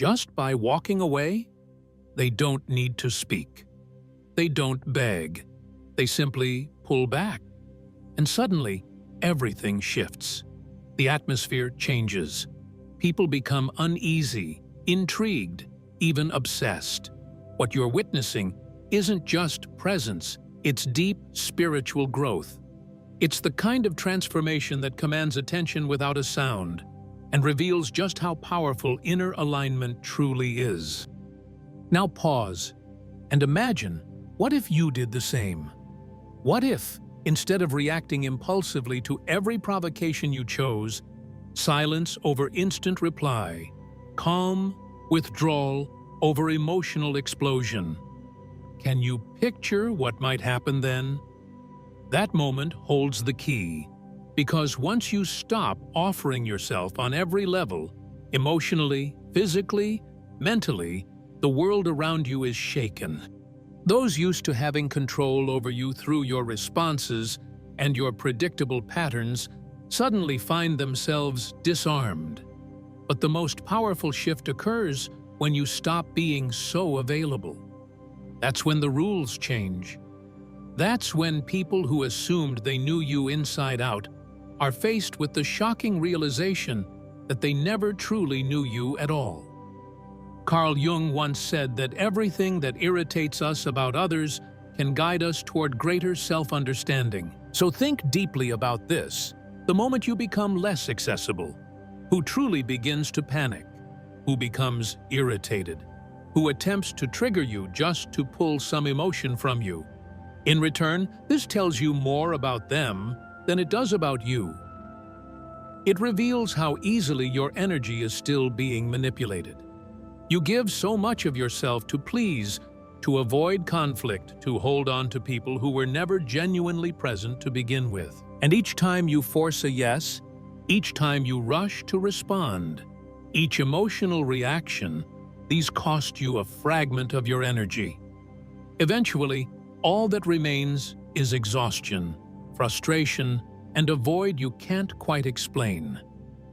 just by walking away. They don't need to speak. They don't beg. They simply pull back. And suddenly, everything shifts. The atmosphere changes. People become uneasy, intrigued, even obsessed. What you're witnessing isn't just presence, it's deep spiritual growth. It's the kind of transformation that commands attention without a sound and reveals just how powerful inner alignment truly is. Now pause and imagine, what if you did the same? What if, instead of reacting impulsively to every provocation you chose, silence over instant reply, calm withdrawal over emotional explosion? Can you picture what might happen then? That moment holds the key, because once you stop offering yourself on every level, emotionally, physically, mentally, the world around you is shaken. Those used to having control over you through your responses and your predictable patterns suddenly find themselves disarmed. But the most powerful shift occurs when you stop being so available. That's when the rules change. That's when people who assumed they knew you inside out are faced with the shocking realization that they never truly knew you at all. Carl Jung once said that everything that irritates us about others can guide us toward greater self-understanding. So think deeply about this. The moment you become less accessible, who truly begins to panic, who becomes irritated, who attempts to trigger you just to pull some emotion from you. In return, this tells you more about them than it does about you. It reveals how easily your energy is still being manipulated. You give so much of yourself to please, to avoid conflict, to hold on to people who were never genuinely present to begin with. And each time you force a yes, each time you rush to respond, each emotional reaction, these cost you a fragment of your energy. Eventually, all that remains is exhaustion, frustration, and a void you can't quite explain.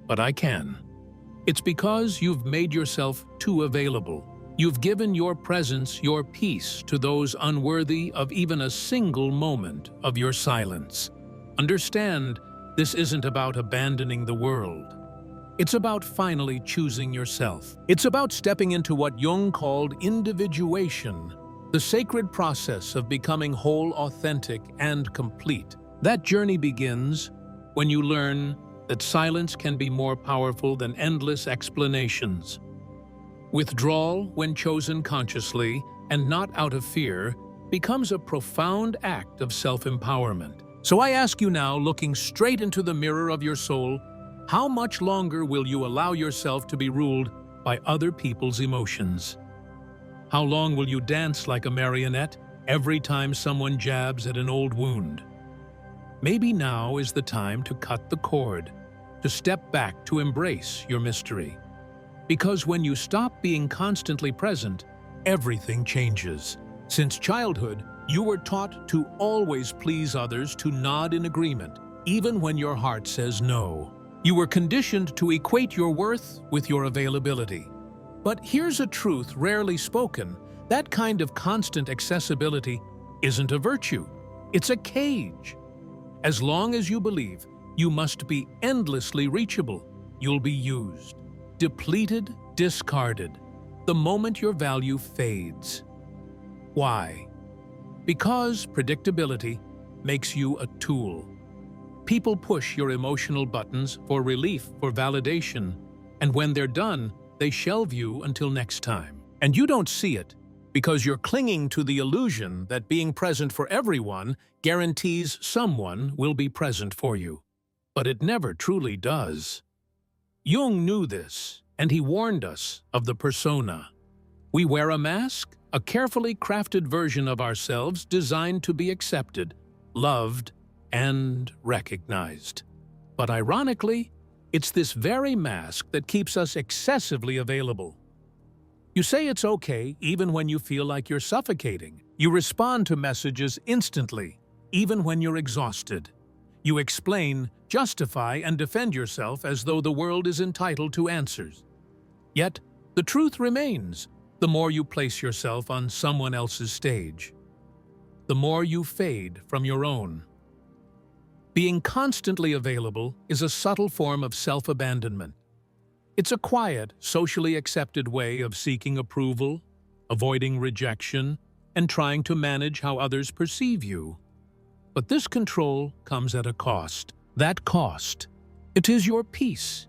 But I can. It's because you've made yourself too available. You've given your presence, your peace, to those unworthy of even a single moment of your silence. Understand, this isn't about abandoning the world. It's about finally choosing yourself. It's about stepping into what Jung called individuation, the sacred process of becoming whole, authentic, and complete. That journey begins when you learn that silence can be more powerful than endless explanations. Withdrawal, when chosen consciously and not out of fear, becomes a profound act of self-empowerment. So I ask you now, looking straight into the mirror of your soul, how much longer will you allow yourself to be ruled by other people's emotions? How long will you dance like a marionette every time someone jabs at an old wound? Maybe now is the time to cut the cord, to step back, to embrace your mystery. Because when you stop being constantly present, everything changes. Since childhood, you were taught to always please others, to nod in agreement, even when your heart says no. You were conditioned to equate your worth with your availability. But here's a truth rarely spoken. That kind of constant accessibility isn't a virtue. It's a cage. As long as you believe you must be endlessly reachable, you'll be used, depleted, discarded, the moment your value fades. Why? Because predictability makes you a tool. People push your emotional buttons for relief, for validation, and when they're done, they shelve you until next time. And you don't see it because you're clinging to the illusion that being present for everyone guarantees someone will be present for you. But it never truly does. Jung knew this, and he warned us of the persona. We wear a mask, a carefully crafted version of ourselves designed to be accepted, loved, and recognized. But ironically, it's this very mask that keeps us excessively available. You say it's okay even when you feel like you're suffocating. You respond to messages instantly, even when you're exhausted. You explain, justify, and defend yourself as though the world is entitled to answers. Yet, The truth remains, the more you place yourself on someone else's stage, the more you fade from your own. Being constantly available is a subtle form of self-abandonment. It's a quiet, socially accepted way of seeking approval, avoiding rejection, and trying to manage how others perceive you. But this control comes at a cost. That cost, it is your peace.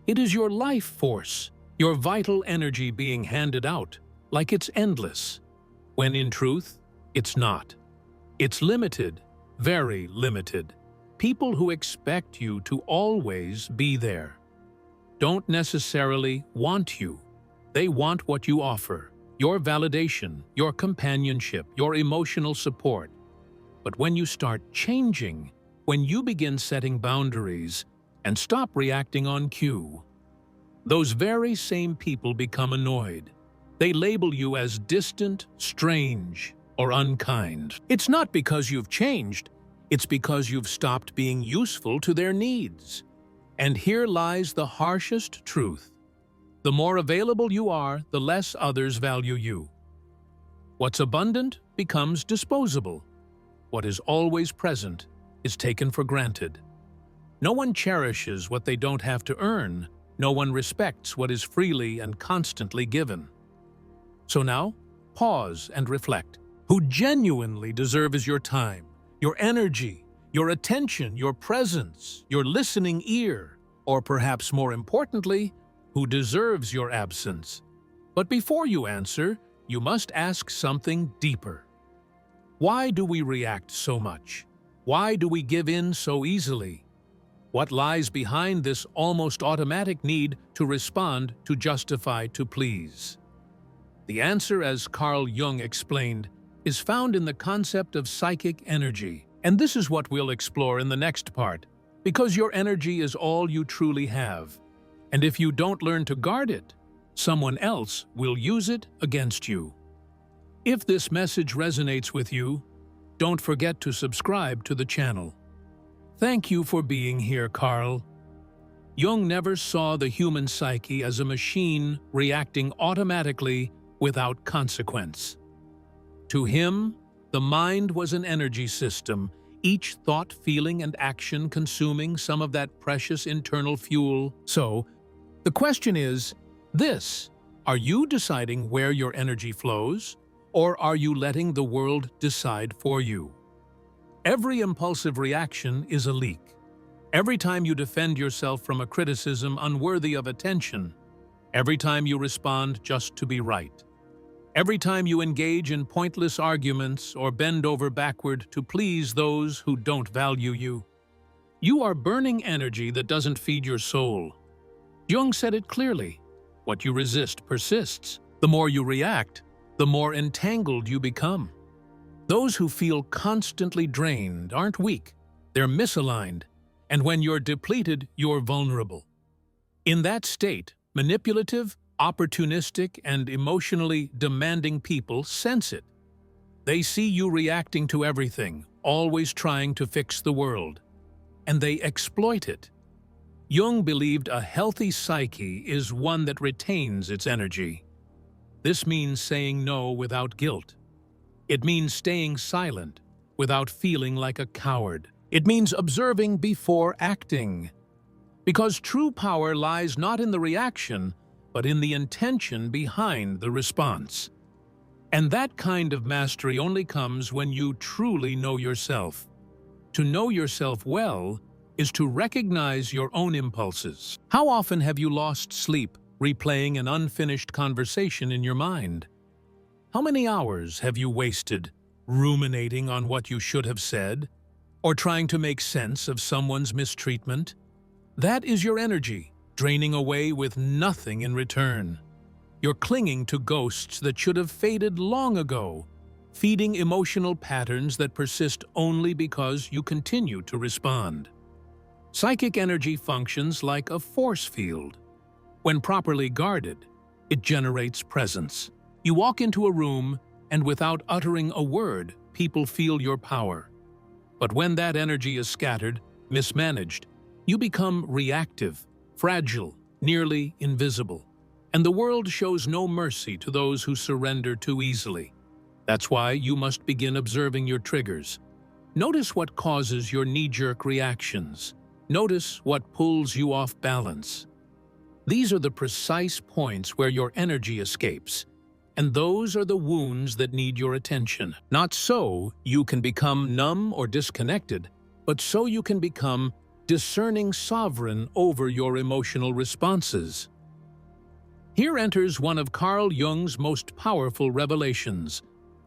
It is your life force, your vital energy being handed out, like it's endless, when in truth, it's not. It's limited, very limited. People who expect you to always be there don't necessarily want you. They want what you offer, your validation, your companionship, your emotional support. But when you start changing, when you begin setting boundaries and stop reacting on cue, those very same people become annoyed. They label you as distant, strange, or unkind. It's not because you've changed, it's because you've stopped being useful to their needs. And here lies the harshest truth. The more available you are, the less others value you. What's abundant becomes disposable. What is always present is taken for granted. No one cherishes what they don't have to earn. No one respects what is freely and constantly given. So now, pause and reflect. Who genuinely deserves your time, your energy, your attention, your presence, your listening ear, or perhaps more importantly, who deserves your absence? But before you answer, you must ask something deeper. Why do we react so much? Why do we give in so easily? What lies behind this almost automatic need to respond, to justify, to please? The answer, as Carl Jung explained, is found in the concept of psychic energy. And this is what we'll explore in the next part, because your energy is all you truly have. And if you don't learn to guard it, someone else will use it against you. If this message resonates with you, don't forget to subscribe to the channel. Thank you for being here, Carl. Jung never saw the human psyche as a machine reacting automatically without consequence. To him, the mind was an energy system, each thought, feeling, and action consuming some of that precious internal fuel. So, the question is this: are you deciding where your energy flows, or are you letting the world decide for you? Every impulsive reaction is a leak. Every time you defend yourself from a criticism unworthy of attention, every time you respond just to be right, every time you engage in pointless arguments or bend over backward to please those who don't value you, you are burning energy that doesn't feed your soul. Jung said it clearly: what you resist persists. The more you react, the more entangled you become. Those who feel constantly drained aren't weak, they're misaligned. And when you're depleted, you're vulnerable. In that state, manipulative, opportunistic, and emotionally demanding people sense it. They see you reacting to everything, always trying to fix the world. And they exploit it. Jung believed a healthy psyche is one that retains its energy. This means saying no without guilt. It means staying silent without feeling like a coward. It means observing before acting. Because true power lies not in the reaction, but in the intention behind the response. And that kind of mastery only comes when you truly know yourself. To know yourself well is to recognize your own impulses. How often have you lost sleep replaying an unfinished conversation in your mind? How many hours have you wasted ruminating on what you should have said, or trying to make sense of someone's mistreatment? That is your energy, draining away with nothing in return. You're clinging to ghosts that should have faded long ago, feeding emotional patterns that persist only because you continue to respond. Psychic energy functions like a force field. When properly guarded, it generates presence. You walk into a room, and without uttering a word, people feel your power. But when that energy is scattered, mismanaged, you become reactive, fragile, nearly invisible. And the world shows no mercy to those who surrender too easily. That's why you must begin observing your triggers. Notice what causes your knee-jerk reactions. Notice what pulls you off balance. These are the precise points where your energy escapes, and those are the wounds that need your attention. Not so you can become numb or disconnected, but so you can become discerning sovereign over your emotional responses. Here enters one of Carl Jung's most powerful revelations.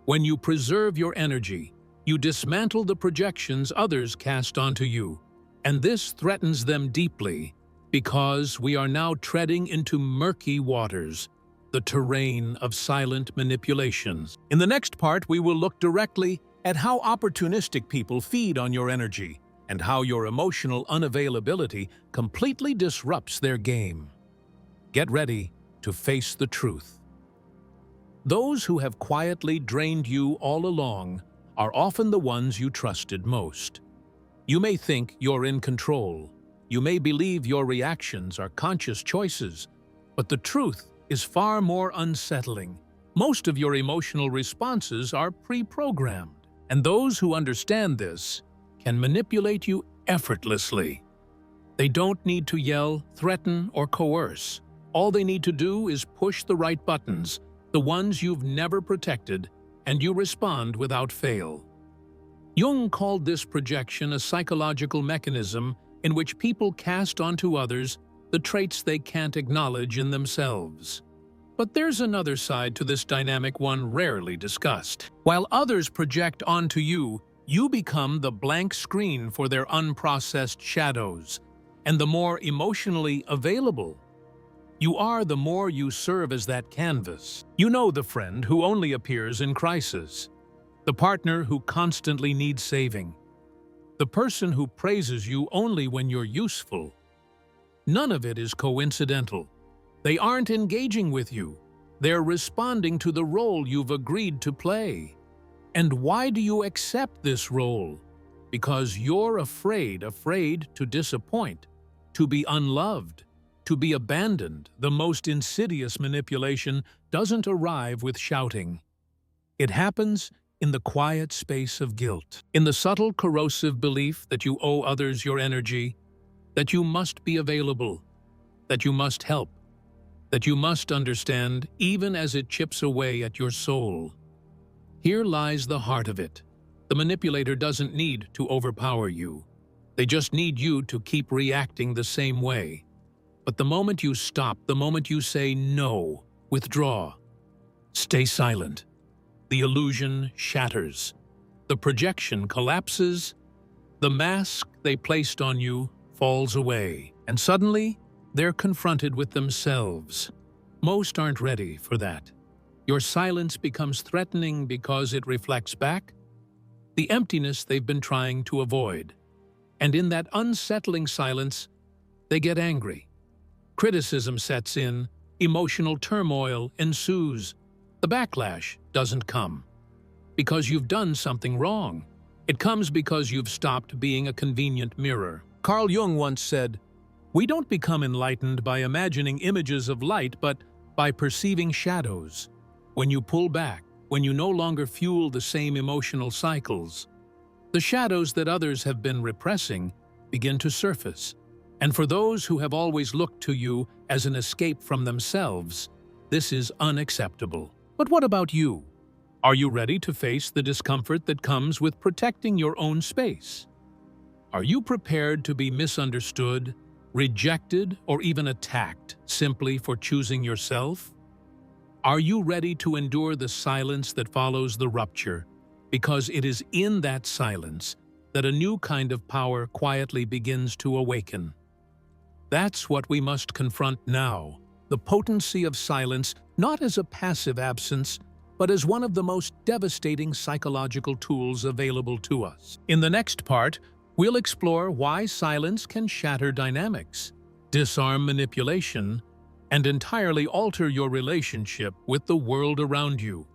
When you preserve your energy, you dismantle the projections others cast onto you, and this threatens them deeply because we are now treading into murky waters, the terrain of silent manipulations. In the next part, we will look directly at how opportunistic people feed on your energy and how your emotional unavailability completely disrupts their game. Get ready to face the truth. Those who have quietly drained you all along are often the ones you trusted most. You may think you're in control. You may believe your reactions are conscious choices, but the truth is far more unsettling. Most of your emotional responses are pre-programmed, and those who understand this can manipulate you effortlessly. They don't need to yell, threaten, or coerce. All they need to do is push the right buttons, the ones you've never protected, and you respond without fail. Jung called this projection a psychological mechanism in which people cast onto others the traits they can't acknowledge in themselves. But there's another side to this dynamic one rarely discussed. While others project onto you, you become the blank screen for their unprocessed shadows, and the more emotionally available you are, the more you serve as that canvas. You know the friend who only appears in crisis, the partner who constantly needs saving, the person who praises you only when you're useful. None of it is coincidental. They aren't engaging with you. They're responding to the role you've agreed to play. And why do you accept this role? Because you're afraid to disappoint, to be unloved, to be abandoned. The most insidious manipulation doesn't arrive with shouting. It happens in the quiet space of guilt, in the subtle corrosive belief that you owe others your energy, that you must be available, that you must help, that you must understand even as it chips away at your soul. Here lies the heart of it. The manipulator doesn't need to overpower you. They just need you to keep reacting the same way. But the moment you stop, the moment you say no, withdraw, stay silent, the illusion shatters. The projection collapses. The mask they placed on you falls away. And suddenly, they're confronted with themselves. Most aren't ready for that. Your silence becomes threatening because it reflects back the emptiness they've been trying to avoid. And in that unsettling silence, they get angry. Criticism sets in, emotional turmoil ensues. The backlash doesn't come because you've done something wrong. It comes because you've stopped being a convenient mirror. Carl Jung once said, "We don't become enlightened by imagining images of light, but by perceiving shadows. When you pull back, when you no longer fuel the same emotional cycles, the shadows that others have been repressing begin to surface. And for those who have always looked to you as an escape from themselves, this is unacceptable." But what about you? Are you ready to face the discomfort that comes with protecting your own space? Are you prepared to be misunderstood, rejected, or even attacked simply for choosing yourself? Are you ready to endure the silence that follows the rupture? Because it is in that silence that a new kind of power quietly begins to awaken. That's what we must confront now, the potency of silence, not as a passive absence, but as one of the most devastating psychological tools available to us. In the next part, we'll explore why silence can shatter dynamics, disarm manipulation, and entirely alter your relationship with the world around you.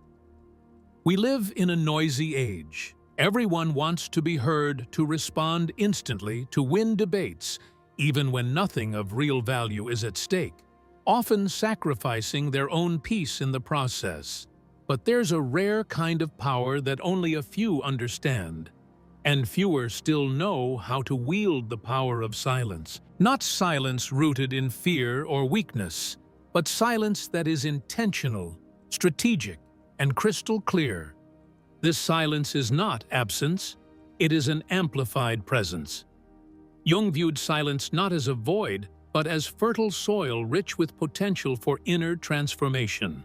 We live in a noisy age. Everyone wants to be heard, to respond instantly, to win debates, even when nothing of real value is at stake. often sacrificing their own peace in the process. But there's a rare kind of power that only a few understand, and fewer still know how to wield the power of silence. Not silence rooted in fear or weakness, but silence that is intentional, strategic, and crystal clear. This silence is not absence, it is an amplified presence. Jung viewed silence not as a void, but as fertile soil rich with potential for inner transformation.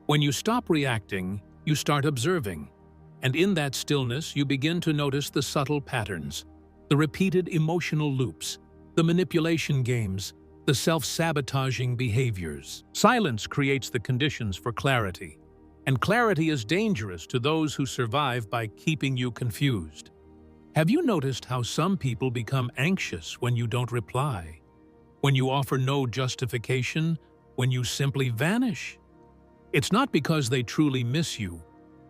When you stop reacting, you start observing. And in that stillness, you begin to notice the subtle patterns, the repeated emotional loops, the manipulation games, the self-sabotaging behaviors. Silence creates the conditions for clarity, and clarity is dangerous to those who survive by keeping you confused. Have you noticed how some people become anxious when you don't reply? When you offer no justification? When you simply vanish? It's not because they truly miss you.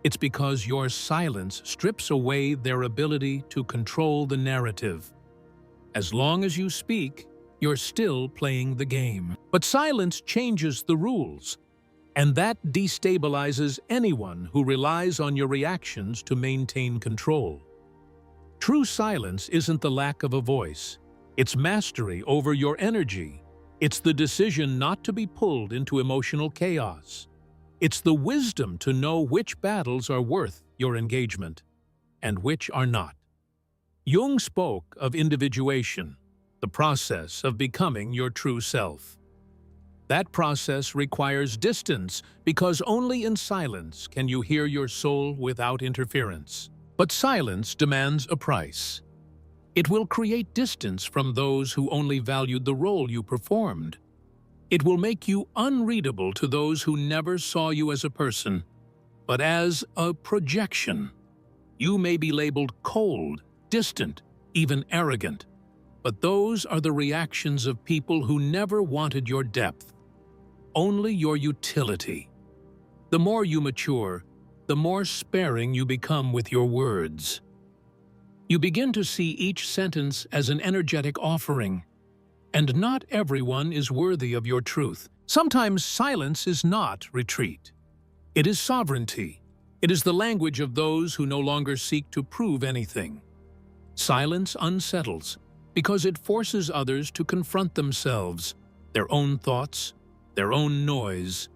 It's because your silence strips away their ability to control the narrative. As long as you speak, you're still playing the game. But silence changes the rules, and that destabilizes anyone who relies on your reactions to maintain control. True silence isn't the lack of a voice. It's mastery over your energy. It's the decision not to be pulled into emotional chaos. It's the wisdom to know which battles are worth your engagement and which are not. Jung spoke of individuation, the process of becoming your true self. That process requires distance because only in silence can you hear your soul without interference. But silence demands a price. It will create distance from those who only valued the role you performed. It will make you unreadable to those who never saw you as a person, but as a projection. You may be labeled cold, distant, even arrogant, but those are the reactions of people who never wanted your depth, only your utility. The more you mature, the more sparing you become with your words. You begin to see each sentence as an energetic offering, and not everyone is worthy of your truth. Sometimes silence is not retreat. It is sovereignty. It is the language of those who no longer seek to prove anything. Silence unsettles because it forces others to confront themselves, their own thoughts, their own noise,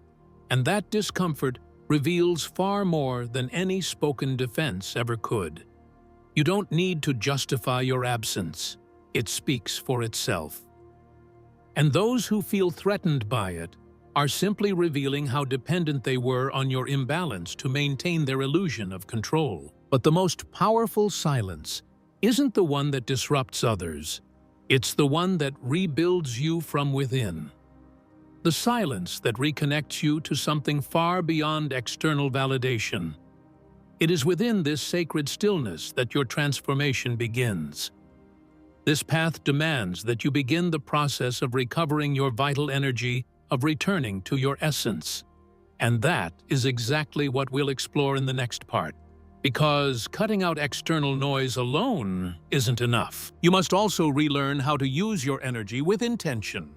and that discomfort reveals far more than any spoken defense ever could. You don't need to justify your absence. It speaks for itself. And those who feel threatened by it are simply revealing how dependent they were on your imbalance to maintain their illusion of control. But the most powerful silence isn't the one that disrupts others. It's the one that rebuilds you from within. The silence that reconnects you to something far beyond external validation. It is within this sacred stillness that your transformation begins. This path demands that you begin the process of recovering your vital energy, of returning to your essence. And that is exactly what we'll explore in the next part. Because cutting out external noise alone isn't enough. You must also relearn how to use your energy with intention.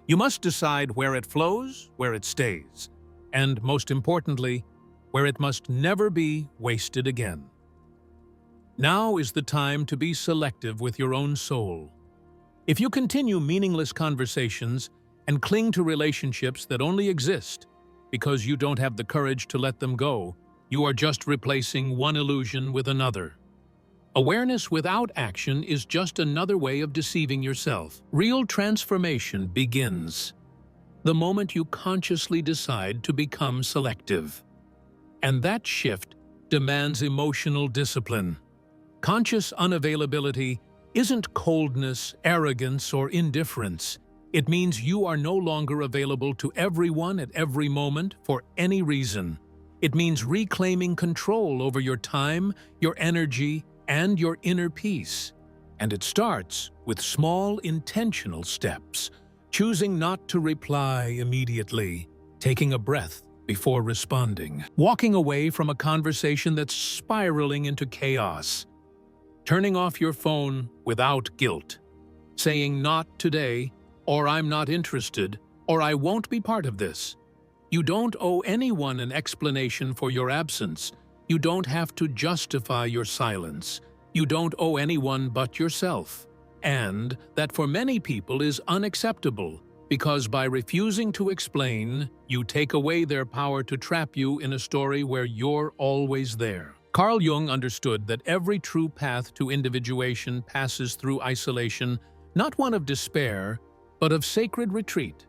You must decide where it flows, where it stays, and most importantly, where it must never be wasted again. Now is the time to be selective with your own soul. If you continue meaningless conversations and cling to relationships that only exist because you don't have the courage to let them go, you are just replacing one illusion with another. Awareness without action is just another way of deceiving yourself. Real transformation begins the moment you consciously decide to become selective. And that shift demands emotional discipline. Conscious unavailability isn't coldness, arrogance, or indifference. It means you are no longer available to everyone at every moment for any reason. It means reclaiming control over your time, your energy, and your inner peace. And it starts with small, intentional steps. Choosing not to reply immediately, taking a breath before responding, walking away from a conversation that's spiraling into chaos, turning off your phone without guilt, saying "not today," or "I'm not interested," or I won't be part of this. You don't owe anyone an explanation for your absence. You don't have to justify your silence. You don't owe anyone but yourself. And that for many people is unacceptable, because by refusing to explain, you take away their power to trap you in a story where you're always there. Carl Jung understood that every true path to individuation passes through isolation, not one of despair, but of sacred retreat.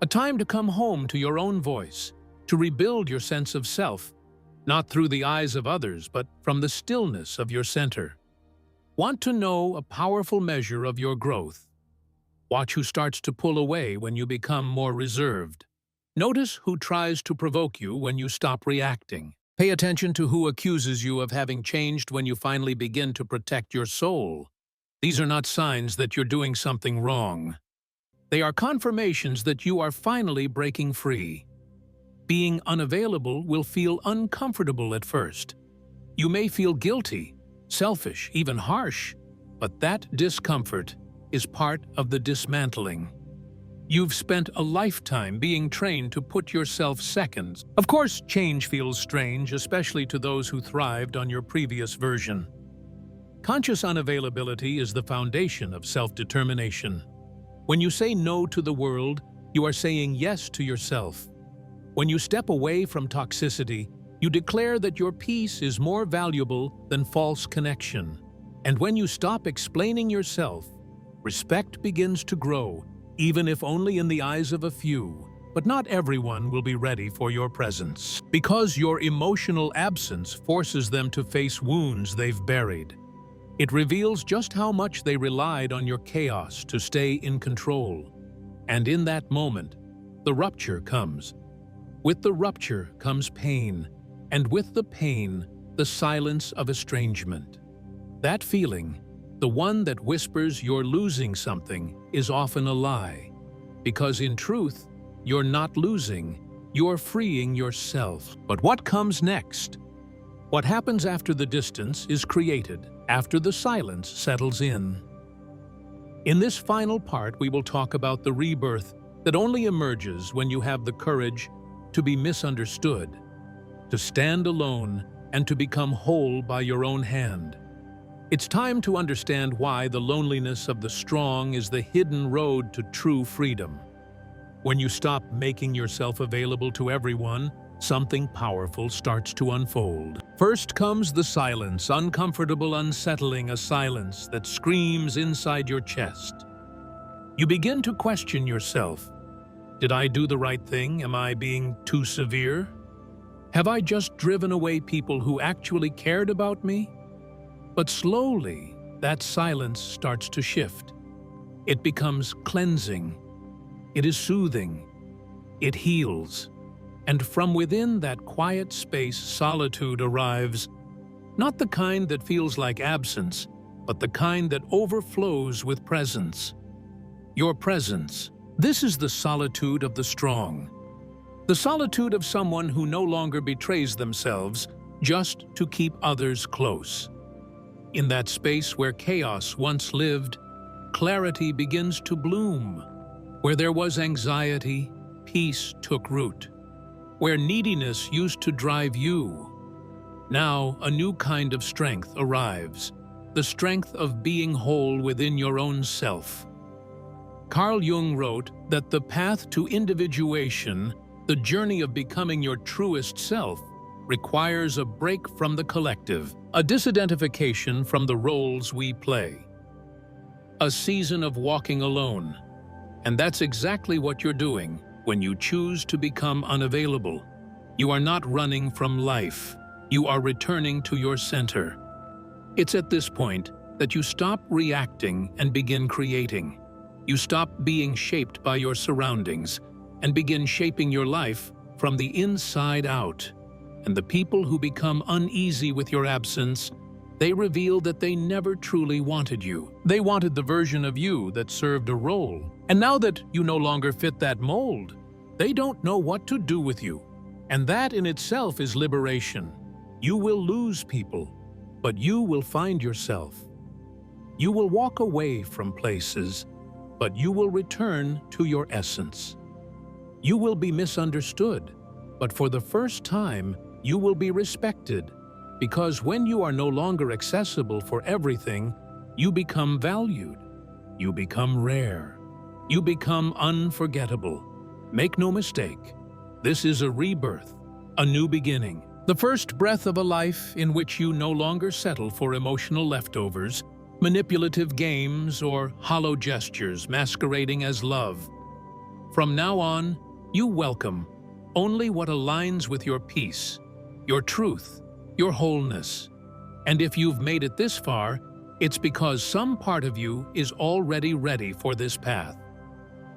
A time to come home to your own voice, to rebuild your sense of self, not through the eyes of others, but from the stillness of your center. Want to know a powerful measure of your growth? Watch who starts to pull away when you become more reserved. Notice who tries to provoke you when you stop reacting. Pay attention to who accuses you of having changed when you finally begin to protect your soul. These are not signs that you're doing something wrong. They are confirmations that you are finally breaking free. Being unavailable will feel uncomfortable at first. You may feel guilty, selfish, even harsh, but that discomfort is part of the dismantling. You've spent a lifetime being trained to put yourself second. Of course, change feels strange, especially to those who thrived on your previous version. Conscious unavailability is the foundation of self-determination. When you say no to the world, you are saying yes to yourself. When you step away from toxicity, you declare that your peace is more valuable than false connection. And when you stop explaining yourself, respect begins to grow, even if only in the eyes of a few. But not everyone will be ready for your presence, because your emotional absence forces them to face wounds they've buried. It reveals just how much they relied on your chaos to stay in control. And in that moment, the rupture comes. With the rupture comes pain, and with the pain, the silence of estrangement. That feeling, the one that whispers you're losing something, is often a lie. Because in truth, you're not losing, you're freeing yourself. But what comes next? What happens after the distance is created, after the silence settles in. In this final part, we will talk about the rebirth that only emerges when you have the courage to be misunderstood, to stand alone, and to become whole by your own hand. It's time to understand why the loneliness of the strong is the hidden road to true freedom. When you stop making yourself available to everyone, something powerful starts to unfold. First comes the silence, uncomfortable, unsettling, a silence that screams inside your chest. You begin to question yourself. Did I do the right thing? Am I being too severe? Have I just driven away people who actually cared about me? But slowly, that silence starts to shift. It becomes cleansing. It is soothing. It heals. And from within that quiet space, solitude arrives. Not the kind that feels like absence, but the kind that overflows with presence. Your presence. This is the solitude of the strong. The solitude of someone who no longer betrays themselves just to keep others close. In that space where chaos once lived, clarity begins to bloom. Where there was anxiety, peace took root. Where neediness used to drive you, now a new kind of strength arrives, the strength of being whole within your own self. Carl Jung wrote that the path to individuation, the journey of becoming your truest self, requires a break from the collective, a disidentification from the roles we play. A season of walking alone. And that's exactly what you're doing when you choose to become unavailable. You are not running from life. You are returning to your center. It's at this point that you stop reacting and begin creating. You stop being shaped by your surroundings and begin shaping your life from the inside out. And the people who become uneasy with your absence, they reveal that they never truly wanted you. They wanted the version of you that served a role. And now that you no longer fit that mold, they don't know what to do with you. And that in itself is liberation. You will lose people, but you will find yourself. You will walk away from places, but you will return to your essence. You will be misunderstood, but for the first time, you will be respected. Because when you are no longer accessible for everything, you become valued. You become rare. You become unforgettable. Make no mistake, this is a rebirth, a new beginning. The first breath of a life in which you no longer settle for emotional leftovers, manipulative games, or hollow gestures masquerading as love. From now on, you welcome only what aligns with your peace, your truth, your wholeness. And if you've made it this far, it's because some part of you is already ready for this path.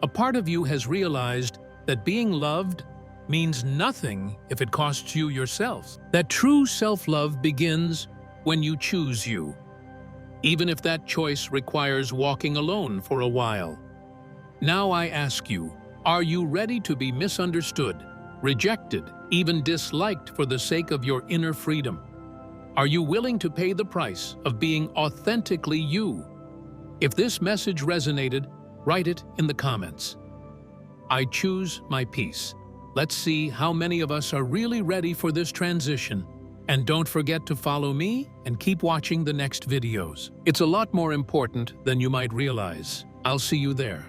A part of you has realized that being loved means nothing if it costs you yourself. That true self-love begins when you choose you, even if that choice requires walking alone for a while. Now I ask you, are you ready to be misunderstood, rejected, even disliked for the sake of your inner freedom? Are you willing to pay the price of being authentically you? If this message resonated, write it in the comments. I choose my peace. Let's see how many of us are really ready for this transition. And don't forget to follow me and keep watching the next videos. It's a lot more important than you might realize. I'll see you there.